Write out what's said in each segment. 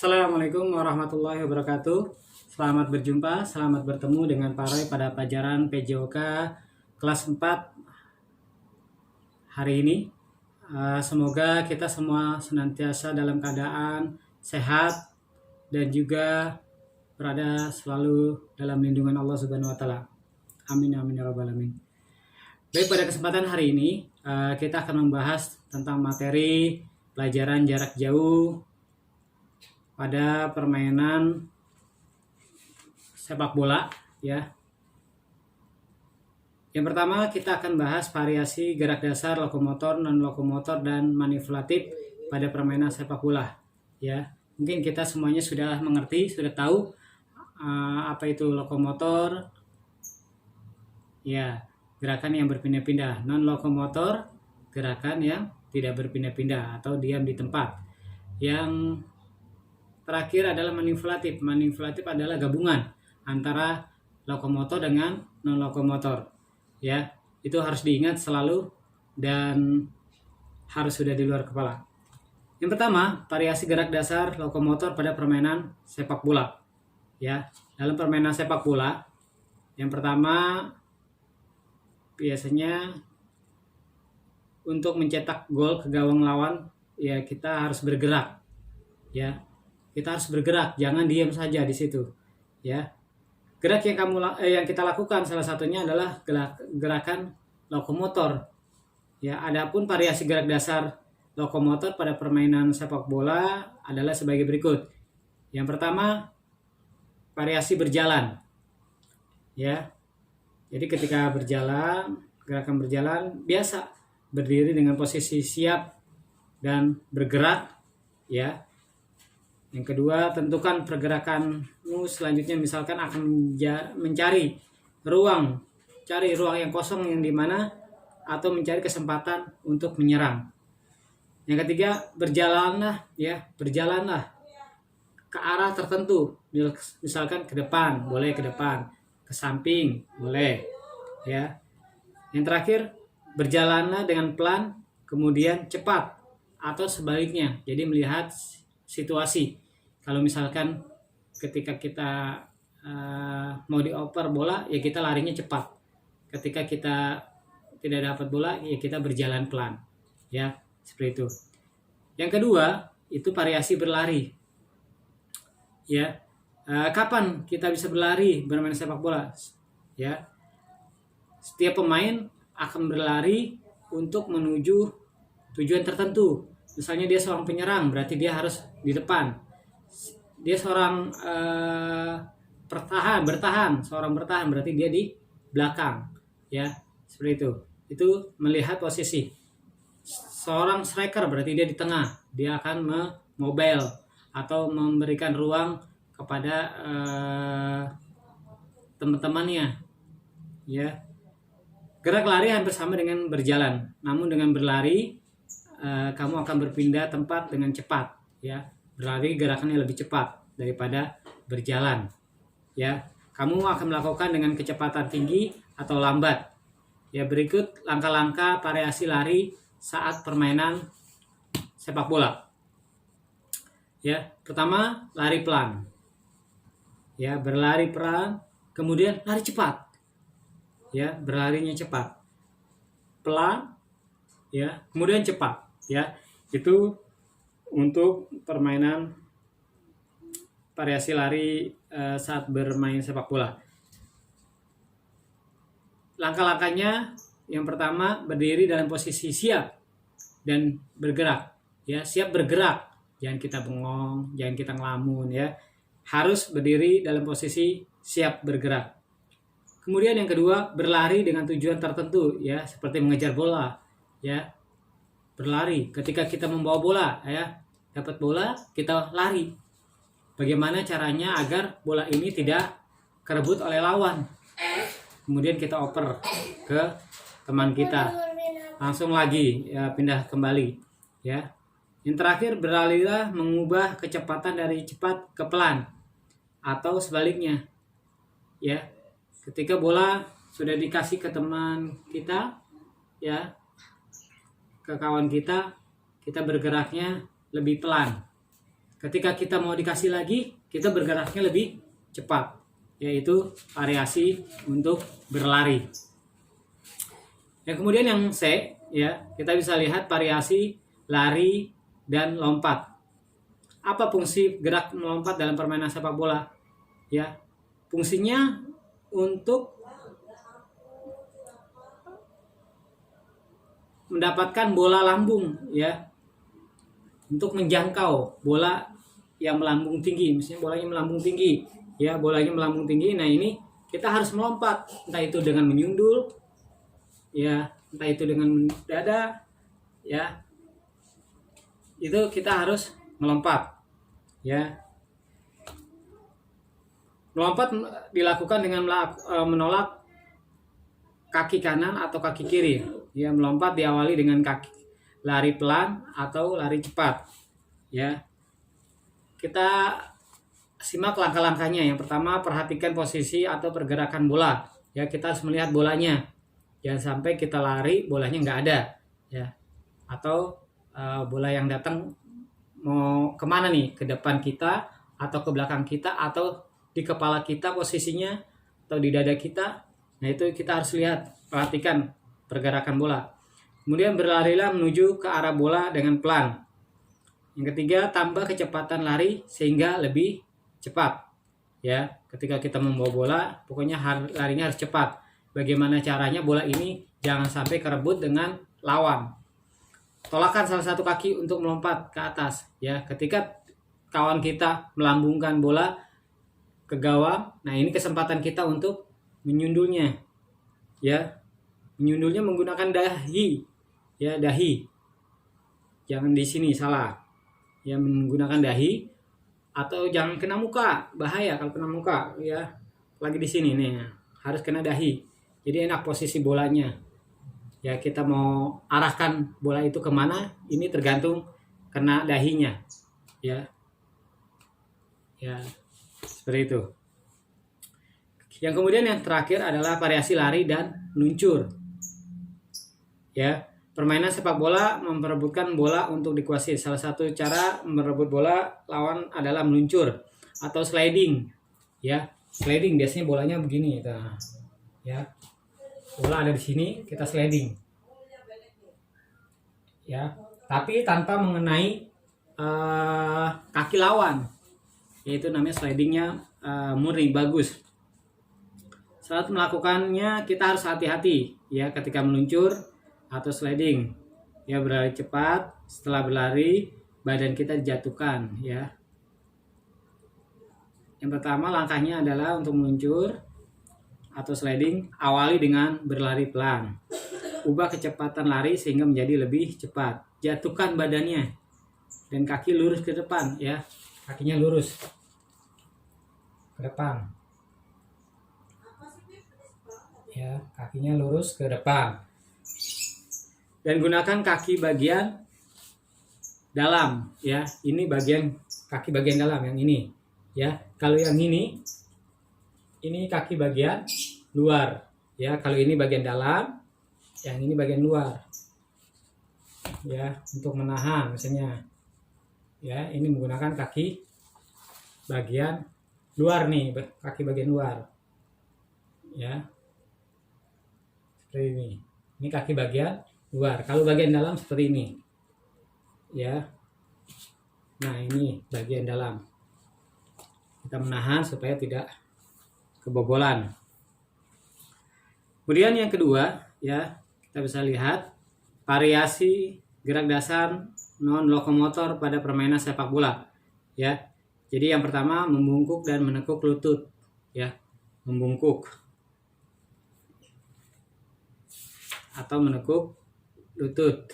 Assalamualaikum warahmatullahi wabarakatuh. Selamat berjumpa, selamat bertemu dengan Parai pada pelajaran PJOK kelas 4 hari ini. Semoga kita semua senantiasa dalam keadaan sehat dan juga berada selalu dalam lindungan Allah Subhanahu wa taala. Amin amin ya rabbal alamin. Baik, pada kesempatan hari ini kita akan membahas tentang materi pelajaran jarak jauh pada permainan sepak bola ya. Yang pertama kita akan bahas variasi gerak dasar, lokomotor, non lokomotor dan manipulatif pada permainan sepak bola ya. Mungkin kita semuanya sudah mengerti, sudah tahu apa itu lokomotor ya, gerakan yang berpindah-pindah. Non lokomotor, gerakan yang tidak berpindah-pindah atau diam di tempat. Yang terakhir adalah manipulatif. Manipulatif adalah gabungan antara lokomotor dengan non lokomotor. Ya, itu harus diingat selalu dan harus sudah di luar kepala. Yang pertama, variasi gerak dasar lokomotor pada permainan sepak bola. Ya, dalam permainan sepak bola, yang pertama biasanya untuk mencetak gol ke gawang lawan, ya kita harus bergerak. Ya, kita harus bergerak, jangan diam saja di situ ya. Gerak yang kita lakukan salah satunya adalah gerakan lokomotor ya. Adapun variasi gerak dasar lokomotor pada permainan sepak bola adalah sebagai berikut. Yang pertama, variasi berjalan ya. Jadi ketika berjalan, gerakan berjalan biasa, berdiri dengan posisi siap dan bergerak ya. Yang kedua, tentukan pergerakanmu selanjutnya, misalkan akan mencari ruang, cari ruang yang kosong yang dimana, atau mencari kesempatan untuk menyerang. Yang ketiga, berjalanlah ke arah tertentu, misalkan ke depan, boleh ke depan, ke samping, boleh ya. Yang terakhir, berjalanlah dengan pelan, kemudian cepat, atau sebaliknya, jadi melihat situasi. Kalau misalkan ketika kita mau dioper bola, ya kita larinya cepat. Ketika kita tidak dapat bola, ya kita berjalan pelan. Ya, seperti itu. Yang kedua, itu variasi berlari. Ya, kapan kita bisa berlari bermain sepak bola? Ya, setiap pemain akan berlari untuk menuju tujuan tertentu. Misalnya dia seorang penyerang, berarti dia harus di depan. Dia seorang seorang bertahan berarti dia di belakang ya, seperti itu. Itu melihat posisi. Seorang striker berarti dia di tengah, dia akan memobile atau memberikan ruang kepada teman-temannya ya. Gerak lari hampir sama dengan berjalan, namun dengan berlari kamu akan berpindah tempat dengan cepat ya. Berlari gerakannya lebih cepat daripada berjalan ya. Kamu akan melakukan dengan kecepatan tinggi atau lambat ya. Berikut langkah-langkah variasi lari saat permainan sepak bola ya. Pertama, lari pelan ya, berlari pelan, kemudian lari cepat ya, berlarinya cepat, pelan ya, kemudian cepat ya. Itu untuk permainan variasi lari saat bermain sepak bola. Langkah-langkahnya, yang pertama, berdiri dalam posisi siap dan bergerak ya. Siap bergerak, jangan kita bengong, jangan kita ngelamun ya. Harus berdiri dalam posisi siap bergerak. Kemudian yang kedua, berlari dengan tujuan tertentu ya, seperti mengejar bola ya. Berlari ketika kita membawa bola ya, dapat bola kita lari. Bagaimana caranya agar bola ini tidak kerebut oleh lawan, kemudian kita oper ke teman kita, langsung lagi ya, pindah kembali ya. Yang terakhir, berlarilah mengubah kecepatan dari cepat ke pelan atau sebaliknya ya. Ketika bola sudah dikasih ke teman kita ya, ke kawan kita, kita bergeraknya lebih pelan. Ketika kita mau dikasih lagi, kita bergeraknya lebih cepat, yaitu variasi untuk berlari. Yang kemudian yang C, ya, kita bisa lihat variasi lari dan lompat. Apa fungsi gerak melompat dalam permainan sepak bola? Ya, fungsinya untuk mendapatkan bola lambung, ya, untuk menjangkau bola yang melambung tinggi. Misalnya bolanya melambung tinggi, ya, bolanya melambung tinggi. Nah, ini kita harus melompat, entah itu dengan menyundul, ya, entah itu dengan dada, ya, itu kita harus melompat, ya. Melompat dilakukan dengan menolak kaki kanan atau kaki kiri, ya. Melompat diawali dengan kaki lari pelan atau lari cepat, ya. Kita simak langkah-langkahnya. Yang pertama, perhatikan posisi atau pergerakan bola, ya. Kita harus melihat bolanya, jangan sampai kita lari bolanya nggak ada, ya, atau bola yang datang mau kemana nih, ke depan kita atau ke belakang kita atau di kepala kita posisinya atau di dada kita. Nah, itu kita harus lihat, perhatikan pergerakan bola. Kemudian berlarilah menuju ke arah bola dengan pelan. Yang ketiga, tambah kecepatan lari sehingga lebih cepat, ya. Ketika kita membawa bola, pokoknya larinya harus cepat. Bagaimana caranya? Bola ini jangan sampai kerebut dengan lawan. Tolakkan salah satu kaki untuk melompat ke atas, ya. Ketika kawan kita melambungkan bola ke gawang, nah ini kesempatan kita untuk menyundulnya, ya. Menyundulnya menggunakan dahi, ya, dahi. Jangan di sini, salah. Ya, menggunakan dahi, atau jangan kena muka, bahaya kalau kena muka, ya. Lagi di sini nih, harus kena dahi. Jadi enak posisi bolanya. Ya, kita mau arahkan bola itu kemana, ini tergantung kena dahinya, ya. Ya, seperti itu. Yang kemudian yang terakhir adalah variasi lari dan meluncur. Ya, permainan sepak bola memperebutkan bola untuk dikuasai. Salah satu cara merebut bola lawan adalah meluncur atau sliding. Ya, sliding biasanya bolanya begini, nah, ya. Bola ada di sini, kita sliding. Ya, tapi tanpa mengenai kaki lawan. Yaitu namanya slidingnya murni, bagus. Saat melakukannya kita harus hati-hati, ya, ketika meluncur atau sliding, ya, berlari cepat. Setelah berlari, badan kita dijatuhkan, ya. Yang pertama langkahnya adalah untuk meluncur atau sliding, awali dengan berlari pelan. Ubah kecepatan lari sehingga menjadi lebih cepat. Jatuhkan badannya dan kaki lurus ke depan, ya. Kakinya lurus ke depan. Ya, kakinya lurus ke depan. Dan gunakan kaki bagian dalam, ya. Ini bagian kaki bagian dalam yang ini, ya. Kalau yang ini kaki bagian luar, ya. Kalau ini bagian dalam, yang ini bagian luar, ya. Untuk menahan misalnya, ya, ini menggunakan kaki bagian luar nih, kaki bagian luar, ya. Seperti ini. Ini kaki bagian luar. Kalau bagian dalam seperti ini, ya. Nah, ini bagian dalam. Kita menahan supaya tidak kebobolan. Kemudian yang kedua, ya, kita bisa lihat variasi gerak dasar non lokomotor pada permainan sepak bola, ya. Jadi yang pertama, membungkuk dan menekuk lutut, ya. Membungkuk atau menekuk lutut.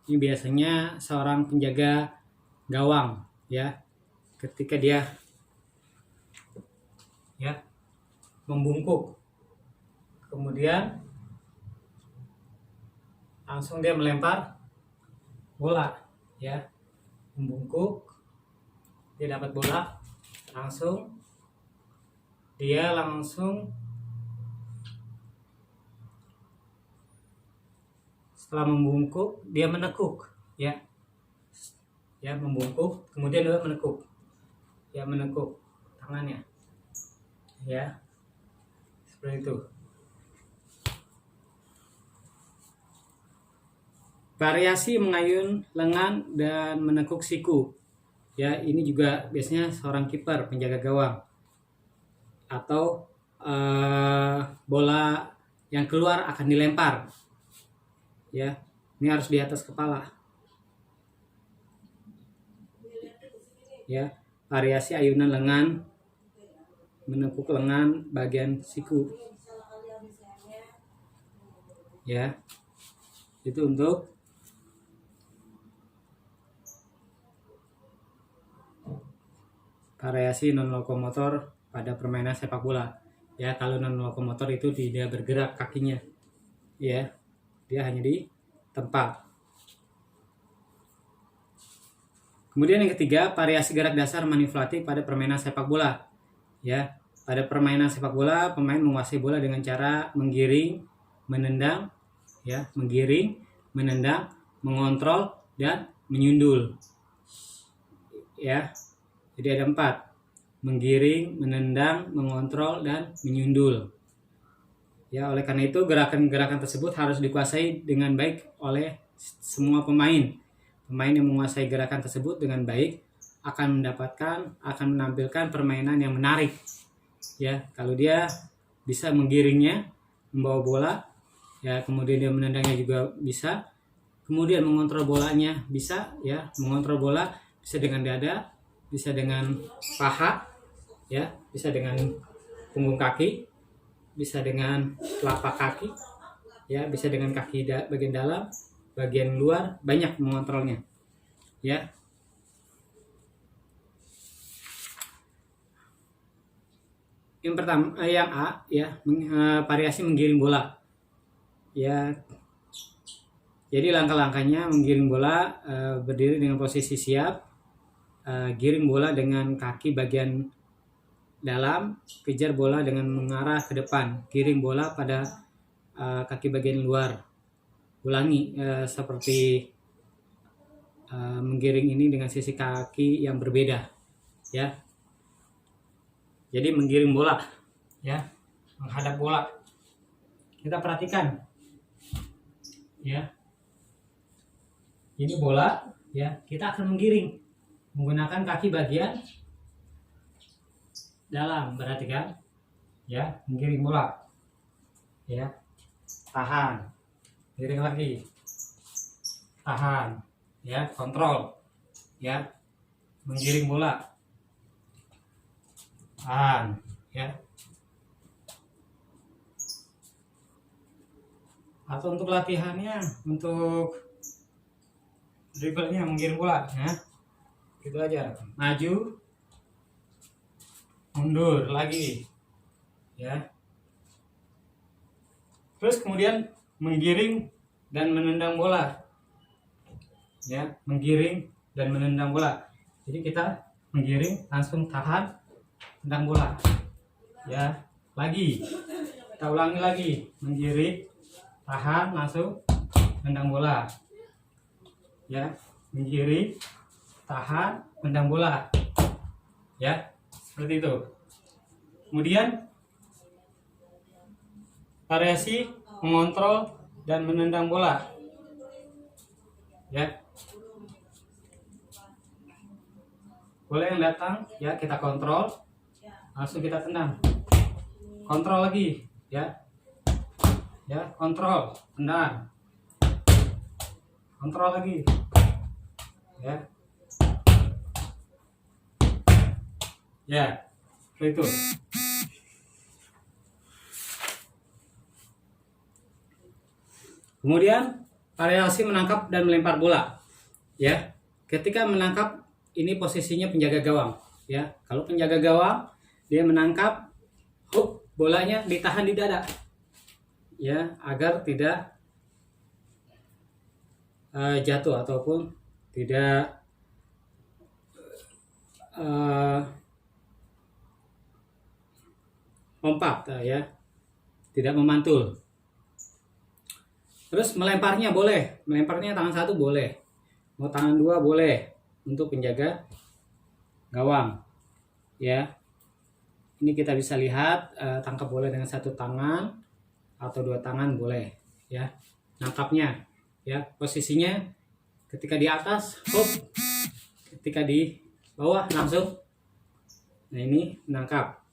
Ini biasanya seorang penjaga gawang, ya. Ketika dia, ya, membungkuk, kemudian langsung dia melempar bola, ya. Membungkuk, dia dapat bola, dia langsung Setelah membungkuk, dia menekuk, ya. Ya, membungkuk, kemudian dia menekuk. Ya, menekuk tangannya. Ya. Seperti itu. Variasi mengayun lengan dan menekuk siku. Ya, ini juga biasanya seorang kiper, penjaga gawang. Atau bola yang keluar akan dilempar. Ya, ini harus di atas kepala. Ya, variasi ayunan lengan, menekuk lengan bagian siku. Ya, itu untuk variasi non lokomotor pada permainan sepak bola. Ya, kalau non lokomotor itu tidak bergerak kakinya. Ya, dia hanya di tempat. Kemudian yang ketiga, variasi gerak dasar manipulatif pada permainan sepak bola. Ya, pada permainan sepak bola, pemain menguasai bola dengan cara menggiring, menendang, ya, menggiring, menendang, mengontrol dan menyundul. Ya, jadi ada 4: menggiring, menendang, mengontrol dan menyundul. Ya, oleh karena itu gerakan-gerakan tersebut harus dikuasai dengan baik oleh semua pemain. Pemain yang menguasai gerakan tersebut dengan baik akan menampilkan permainan yang menarik. Ya, kalau dia bisa menggiringnya, membawa bola, ya, kemudian dia menendangnya juga bisa, kemudian mengontrol bolanya bisa, ya, mengontrol bola bisa dengan dada, bisa dengan paha, ya, bisa dengan punggung kaki, bisa dengan telapak kaki, ya, bisa dengan kaki bagian dalam, bagian luar, banyak mengontrolnya. Ya. Yang pertama, yang A, ya, variasi menggiring bola. Ya. Jadi langkah-langkahnya menggiring bola, berdiri dengan posisi siap, giring bola dengan kaki bagian dalam, kejar bola dengan mengarah ke depan, giring bola pada kaki bagian luar. Ulangi seperti menggiring ini dengan sisi kaki yang berbeda, ya. Jadi menggiring bola, ya, menghadap bola. Kita perhatikan, ya. Ini bola, ya. Kita akan menggiring menggunakan kaki bagian dalam, perhatikan, ya, menggiring bola, ya. Tahan, giring lagi, tahan, ya, kontrol, ya, menggiring bola, tahan, ya. Atau untuk latihannya, untuk dribblenya menggiring bola, ya, gitu aja, maju, mundur lagi, ya. Terus kemudian menggiring dan menendang bola, ya, menggiring dan menendang bola. Jadi kita menggiring, langsung tahan, tendang bola, ya, lagi, kita ulangi lagi, menggiring, tahan, langsung tendang bola, ya, menggiring, tahan, tendang bola, ya, seperti itu. Kemudian variasi mengontrol dan menendang bola, ya. Bola yang datang, ya, kita kontrol, langsung kita tendang, kontrol lagi, ya, ya, kontrol, tendang, kontrol lagi, ya, ya, seperti itu. Kemudian variasi menangkap dan melempar bola, ya. Ketika menangkap, ini posisinya penjaga gawang, ya. Kalau penjaga gawang dia menangkap, bolanya ditahan di dada, ya, agar tidak jatuh ataupun tidak lompat, ya, tidak memantul. Terus melemparnya boleh, melemparnya tangan satu boleh, mau tangan dua boleh untuk penjaga gawang. Ya, ini kita bisa lihat tangkap bola dengan satu tangan atau dua tangan boleh. Ya, nangkapnya, ya posisinya ketika di atas, hop, ketika di bawah langsung. Nah ini menangkap.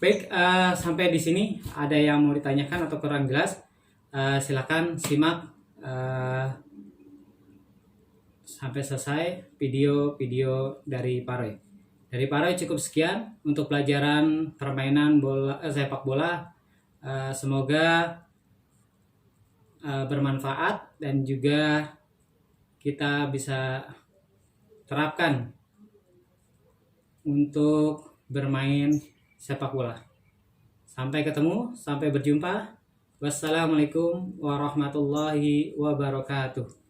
Baik, sampai di sini ada yang mau ditanyakan atau kurang jelas, silakan simak sampai selesai video-video dari Paroy. Dari Paroy cukup sekian untuk pelajaran permainan sepak bola. Semoga bermanfaat dan juga kita bisa terapkan untuk bermain sepak bola. Sampai ketemu, sampai berjumpa. Wassalamualaikum warahmatullahi wabarakatuh.